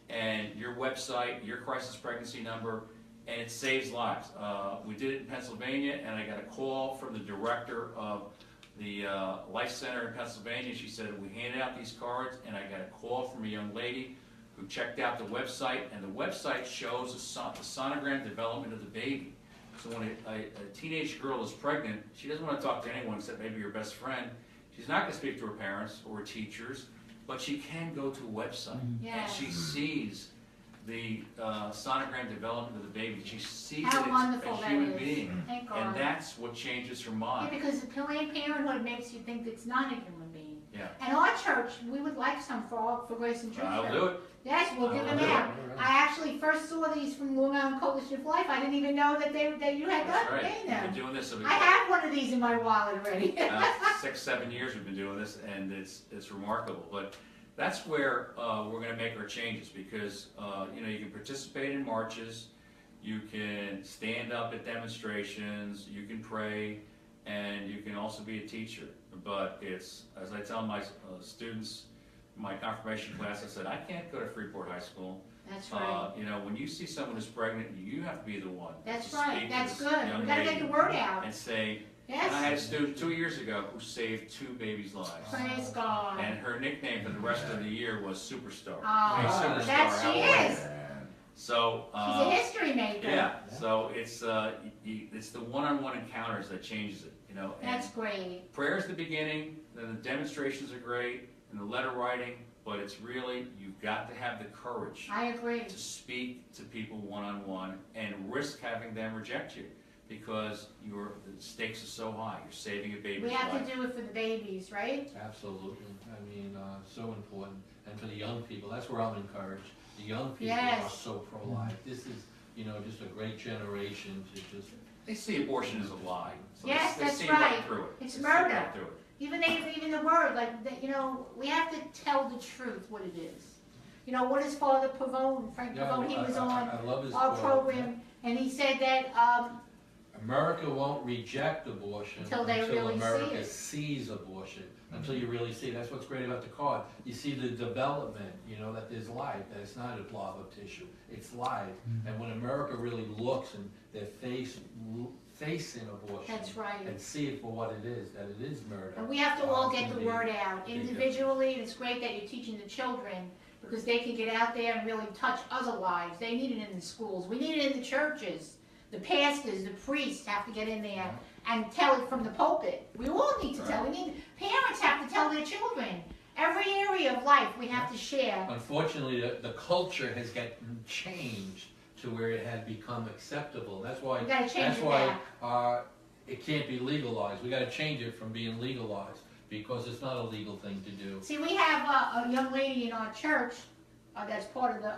and your website, your crisis pregnancy number, and it saves lives. We did it in Pennsylvania, and I got a call from the director of the Life Center in Pennsylvania. She said, we handed out these cards, and I got a call from a young lady who checked out the website, and the website shows the sonogram development of the baby. So when a teenage girl is pregnant, she doesn't want to talk to anyone except maybe her best friend. She's not going to speak to her parents or her teachers, but she can go to a website, and she sees the sonogram development of the baby. She sees How it wonderful as a that human is. being, Thank God. and that's what changes her mind. Yeah, because Planned Parenthood makes you think it's not a human being. Yeah. And our church, we would like some for Grace and Truth. I'll do it. Yes, we'll give them out. I actually first saw these from Long Island Coalition of Life. I didn't even know that you had That's gotten right. them. We've been doing this. I have one of these in my wallet already. 6, 7 years we've been doing this, and it's remarkable. But that's where we're going to make our changes, because you can participate in marches, you can stand up at demonstrations, you can pray, and you can also be a teacher. But it's, as I tell my students in my confirmation class, I said, I can't go to Freeport High School. That's right. When you see someone who's pregnant, you have to be the one. That's to right. speak to That's this good. young We got to lady get the word out. and say, Yes. and I had a student 2 years ago who saved 2 babies' lives. Praise God. And her nickname for the rest of the year was Superstar. Oh, Hey, Superstar, that how she are you? is. So, She's a history maker. yeah, so it's the one-on-one encounters that changes it, and That's great. prayer's the beginning, then the demonstrations are great, and the letter writing, but it's really, you've got to have the courage I agree. to speak to people one-on-one and risk having them reject you, because the stakes are so high. You're saving a baby's We have life. to do it for the babies, right? Absolutely. I mean, so important. And for the young people, that's where I'm encouraged. The young people Yes. are so pro-life. This is, just a great generation to just. They see abortion as a lie. So Yes, they that's see right. through it. It's They see murder. right through it. Even the word, we have to tell the truth, what it is. What is Father Pavone, Frank Pavone, he was on I love his our quote. program, and he said that, America won't reject abortion Until they really America see sees abortion. Until you really see it. That's what's great about the card. You see the development, that there's life, that it's not a blob of tissue, it's life. And when America really looks and they're facing abortion. That's right. And see it for what it is, that it is murder. and we have to all get the Indeed. word out Big individually, and it's great that you're teaching the children, because they can get out there and really touch other lives. They need it in the schools. We need it in the churches. The pastors, the priests have to get in there and tell it from the pulpit. We all need to tell. Parents have to tell their children. Every area of life we have to share. Unfortunately, the culture has gotten changed to where it had become acceptable. That's why. We gotta change That's it why it can't be legalized. We got to change it from being legalized, because it's not a legal thing to do. See, we have a young lady in our church that's part of the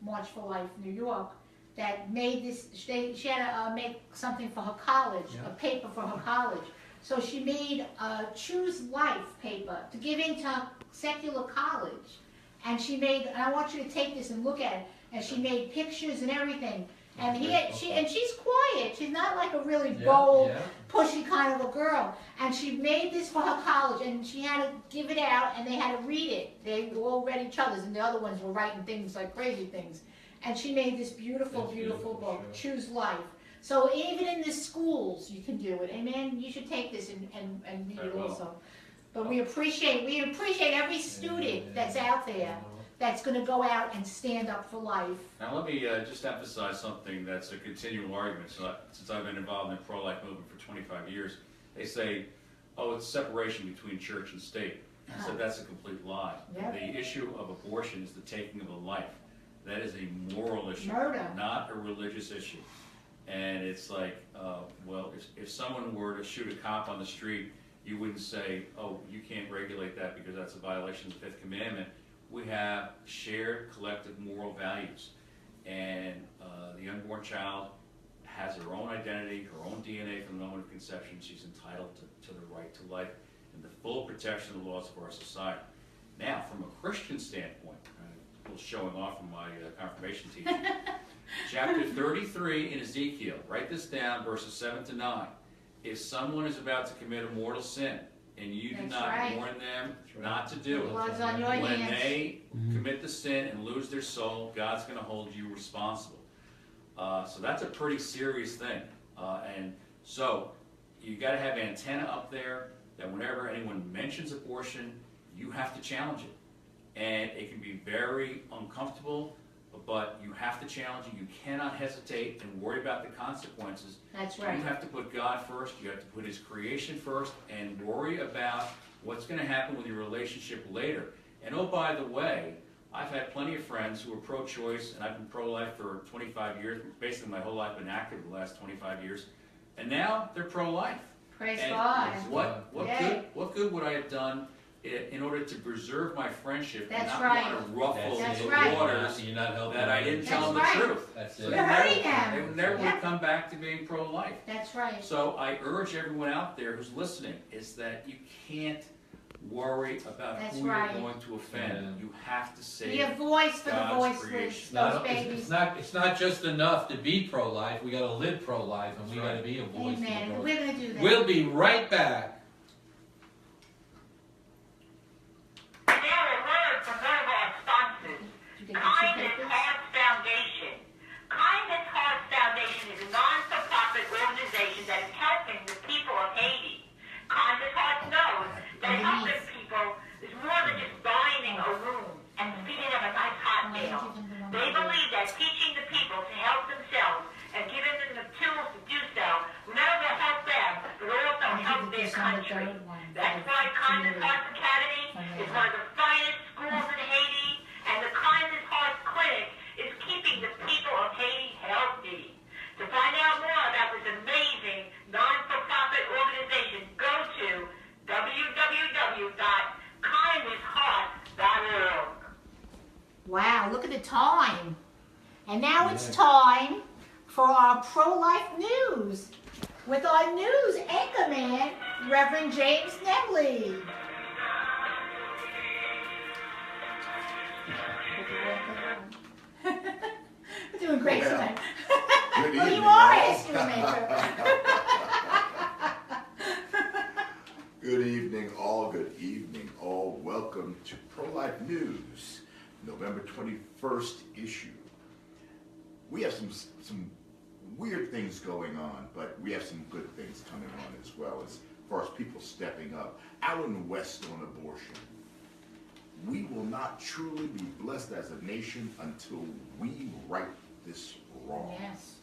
March for Life New York that made this. She had to make something for her college, a paper for her college. So she made a Choose Life paper to give into secular college. And she made, and I want you to take this and look at it, and she made pictures and everything. And she's quiet. She's not like a really bold, pushy kind of a girl. And she made this for her college, and she had to give it out, and they had to read it. They all read each other's, and the other ones were writing things like crazy things. And she made this beautiful, beautiful book, Choose Life. So even in the schools, you can do it. Amen. You should take this and read it also. But we appreciate every student that's out there that's going to go out and stand up for life. Now let me just emphasize something that's a continual argument. Since I've been involved in the pro-life movement for 25 years, they say, oh, it's separation between church and state. I said that's a complete lie. Yep. The issue of abortion is the taking of a life. That is a moral issue, Murder. not a religious issue. And it's like, well, if someone were to shoot a cop on the street, you wouldn't say, oh, you can't regulate that because that's a violation of the Fifth Commandment. We have shared collective moral values. And the unborn child has her own identity, her own DNA from the moment of conception. She's entitled to the right to life and the full protection of the laws of our society. Now, from a Christian standpoint, a little showing off from my confirmation teaching, chapter 33 in Ezekiel, write this down, verses 7 to 9. If someone is about to commit a mortal sin, and you do That's not right. warn them not to do it, Blood's on your when hands. they commit the sin and lose their soul, God's going to hold you responsible. So that's a pretty serious thing. And so you got to have antenna up there that whenever anyone mentions abortion, you have to challenge it. And it can be very uncomfortable, but you have to challenge it. You cannot hesitate and worry about the consequences. That's right. You have to put God first. You have to put His creation first and worry about what's going to happen with your relationship later. And oh, by the way, I've had plenty of friends who are pro-choice, and I've been pro-life for 25 years. Basically, my whole life I've been active the last 25 years. And now they're pro-life. Praise And God. What good would I have done in order to preserve my friendship That's and not right. want to ruffle That's the right. waters You're not helping that I them. didn't tell them That's the right. truth? That's You're it. hurting They them. never Yep. would come back to being pro-life. That's right. So I urge everyone out there who's listening is that you can't worry about That's who right. you're going to offend. Yeah. You have to say Be a voice for the God's voiceless, creation. those babies. It's not just enough to be pro-life. We got to live pro-life, and we That's got to be a voice. Amen. For the We're going to do that. We'll be right back. And now a word from one of our sponsors, Did you get the two Kindness papers? Hearts Foundation. Kindness Hearts Foundation is a non-for-profit organization that is helping the people of Haiti. Kindness Hearts knows that helping people is more than just buying a room and feeding them a nice hot meal. They believe that teaching the people to help themselves and giving them the tools to do so will not only help them, but also help their country. That's why Kindness Hearts Academy is one of the finest schools in Haiti, and the Kindness Hearts Clinic is keeping the people of Haiti healthy. To find out more about this amazing non-for-profit organization, go to www.kindnesshearts.org. Wow, look at the time. And now it's time for our pro-life news with our news anchorman, Reverend James Nemley. We're doing great Well, tonight. good Well, you evening, are all. history maker. Good evening, all. Good evening, all. Welcome to Pro-Life News, November 21st issue. We have some weird things going on, but we have some good things coming on as well as far as people stepping up. Alan West on abortion. We will not truly be blessed as a nation until we right this wrong. Yes.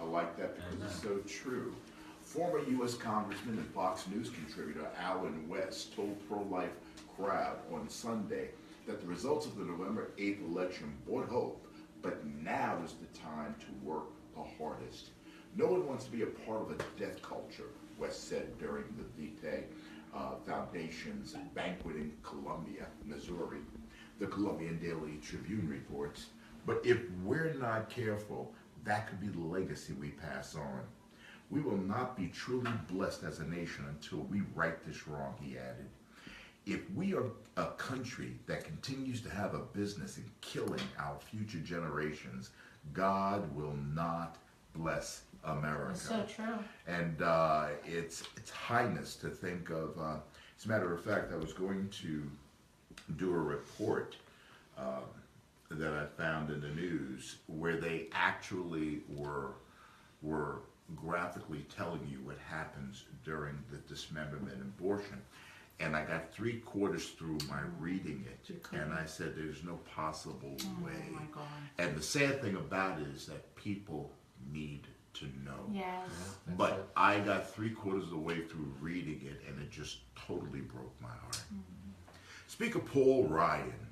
I like that because it's so true. Former U.S. Congressman and Fox News contributor Alan West told pro-life crowd on Sunday that the results of the November 8th election brought hope, but now is the time to work the hardest. No one wants to be a part of a death culture, West said during the Vitae Foundation's banquet in Columbia, Missouri. The Columbian Daily Tribune reports, but if we're not careful, that could be the legacy we pass on. We will not be truly blessed as a nation until we right this wrong, he added. If we are a country that continues to have a business in killing our future generations, God will not bless America. It's so true. And it's highness to think of, as a matter of fact, I was going to do a report that I found in the news where they actually were graphically telling you what happens during the dismemberment and abortion. And I got 3/4 through my reading it, and I said, there's no possible way. Oh my God. And the sad thing about it is that people need to know. Yes. But I got 3/4 of the way through reading it, and it just totally broke my heart. Speaker Paul Ryan,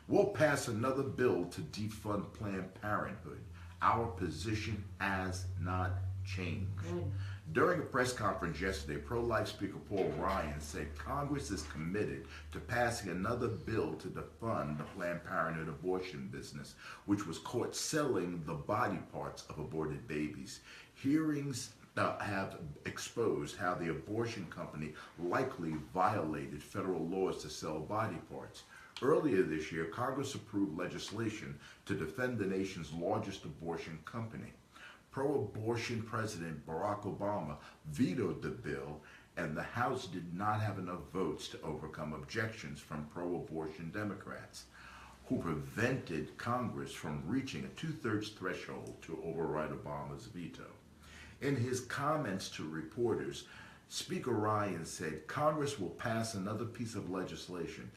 we'll pass another bill to defund Planned Parenthood. Our position has not changed. Good. During a press conference yesterday, pro-life Speaker Paul Ryan said Congress is committed to passing another bill to defund the Planned Parenthood abortion business, which was caught selling the body parts of aborted babies. Hearings have exposed how the abortion company likely violated federal laws to sell body parts. Earlier this year, Congress approved legislation to defend the nation's largest abortion company. Pro-abortion President Barack Obama vetoed the bill, and the House did not have enough votes to overcome objections from pro-abortion Democrats. who prevented Congress from reaching a 2/3 threshold to override Obama's veto. In his comments to reporters, Speaker Ryan said Congress will pass another piece of legislation.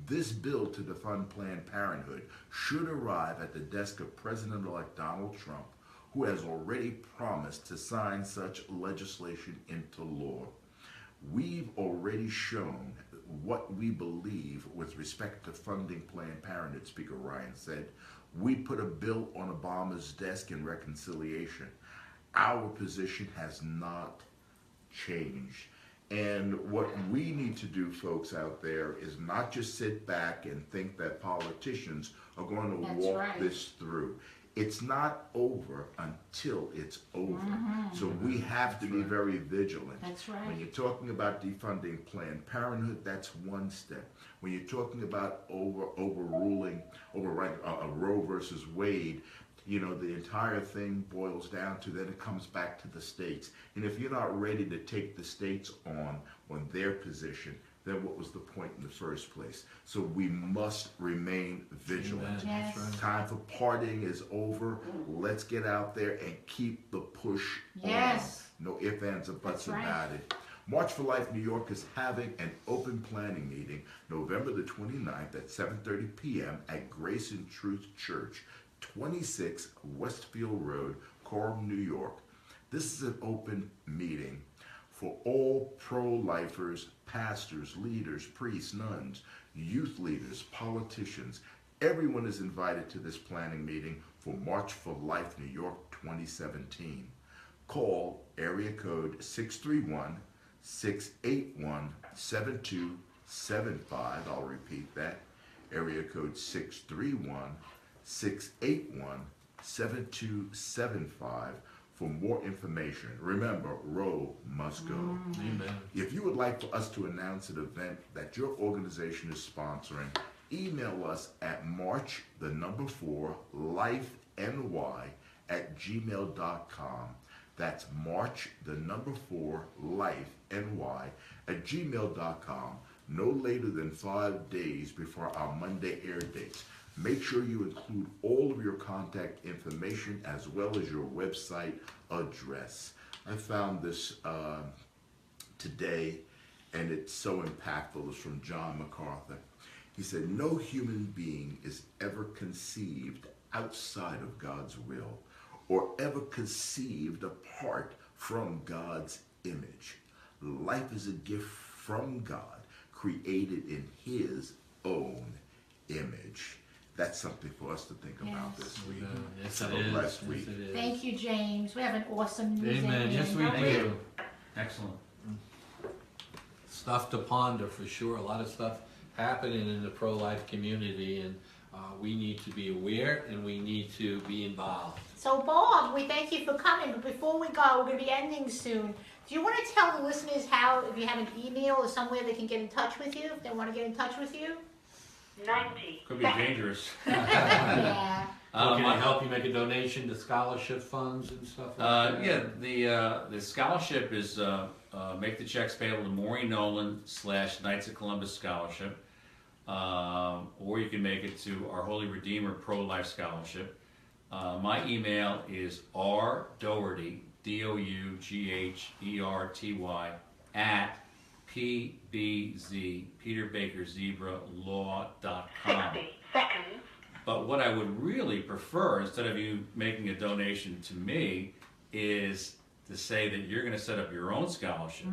This bill to defund Planned Parenthood should arrive at the desk of President-elect Donald Trump, who has already promised to sign such legislation into law. We've already shown what we believe with respect to funding Planned Parenthood, Speaker Ryan said. We put a bill on Obama's desk in reconciliation. Our position has not changed. And what we need to do, folks out there, is not just sit back and think that politicians are going to walk this through. It's not over until it's over. So we have to be very vigilant. That's right. When you're talking about defunding Planned Parenthood, that's one step. When you're talking about overruling Roe versus Wade, you know, the entire thing boils down to then it comes back to the states. And if you're not ready to take the states on their position, then what was the point in the first place? So we must remain vigilant. Yes. That's right. Time for partying is over. Let's get out there and keep the push Yes. on. No ifs, ands, or buts That's right. about it. March for Life New York is having an open planning meeting November the 29th at 7:30 p.m. at Grace and Truth Church, 26 Westfield Road, Coram, New York. This is an open meeting for all pro-lifers, pastors, leaders, priests, nuns, youth leaders, politicians. Everyone is invited to this planning meeting for March for Life New York 2017. Call area code 631-681-7275. I'll repeat that. Area code 631-681-7275 for more information. Remember, Roe must go. Amen. If you would like for us to announce an event that your organization is sponsoring, email us at march4lifeny@gmail.com. That's march4lifeny@gmail.com. No later than 5 days before our Monday air dates. Make sure you include all of your contact information as well as your website address. I found this today, and it's so impactful. It's from John MacArthur. He said, "No human being is ever conceived outside of God's will or ever conceived apart from God's image. Life is a gift from God, created in His own image." That's something for us to think about this week. Yes, Have it a is. blessed Yes, week. it is. Thank you, James. We have an awesome news. Amen. Yes, we don't do. Excellent. Stuff to ponder for sure. A lot of stuff happening in the pro-life community, and we need to be aware and we need to be involved. So, Bob, we thank you for coming. But before we go, we're going to be ending soon. Do you want to tell the listeners how, if you have an email or somewhere they can get in touch with you, if they want to get in touch with you? 90 Could be dangerous. Yeah. How can I help you make a donation to scholarship funds and stuff like that? Yeah, the scholarship is make the checks payable to Maureen Nolan / Knights of Columbus Scholarship, or you can make it to our Holy Redeemer Pro-Life Scholarship. My email is rdougherty, DOUGHERTY @PBZ, Peter Baker Zebra Law.com. 60 seconds. But what I would really prefer, instead of you making a donation to me, is to say that you're going to set up your own scholarship,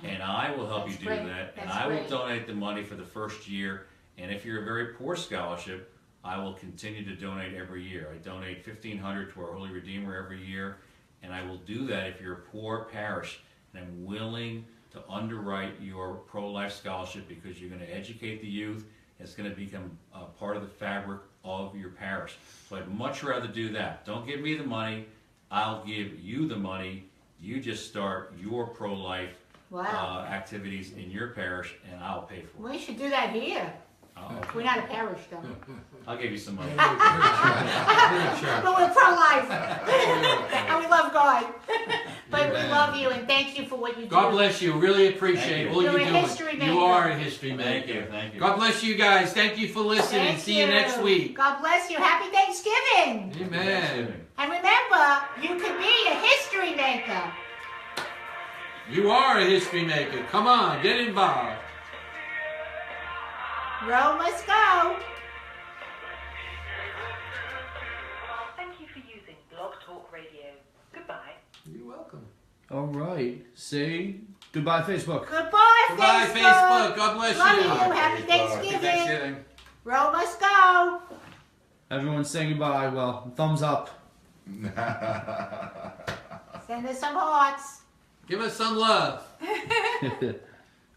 and I will help That's you do great. that, and That's I will great. donate the money for the first year. And if you're a very poor scholarship, I will continue to donate every year. I donate $1,500 to our Holy Redeemer every year, and I will do that if you're a poor parish, and I'm willing to underwrite your pro-life scholarship because you're going to educate the youth. It's going to become part of the fabric of your parish. So I'd much rather do that. Don't give me the money. I'll give you the money. You just start your pro-life Wow. activities in your parish, and I'll pay for it. We should do that here. We're not a parish, though. I'll give you some money. But we're pro-life. And we love God. But we Amen. love you and thank you for what you do. God bless you. Really appreciate Thank all you. you're You're a doing. history You maker. are a history Thank maker. you, thank you. God bless you guys. Thank you for listening. Thank See you next week. God bless you. Happy Thanksgiving. Amen. And remember, you can be a history maker. You are a history maker. Come on, get involved. Row must go. Thank you for using Blog Talk Radio. Goodbye. You're welcome. All right. Say goodbye, Facebook. Goodbye, Goodbye, Facebook. God bless Love you. you. Happy Happy Thanksgiving. Thanksgiving. Row must go. Everyone's saying goodbye. Well, thumbs up. Send us some hearts. Give us some love.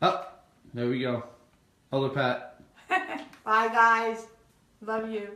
Oh, there we go. Hello, Pat. Bye, guys. Love you.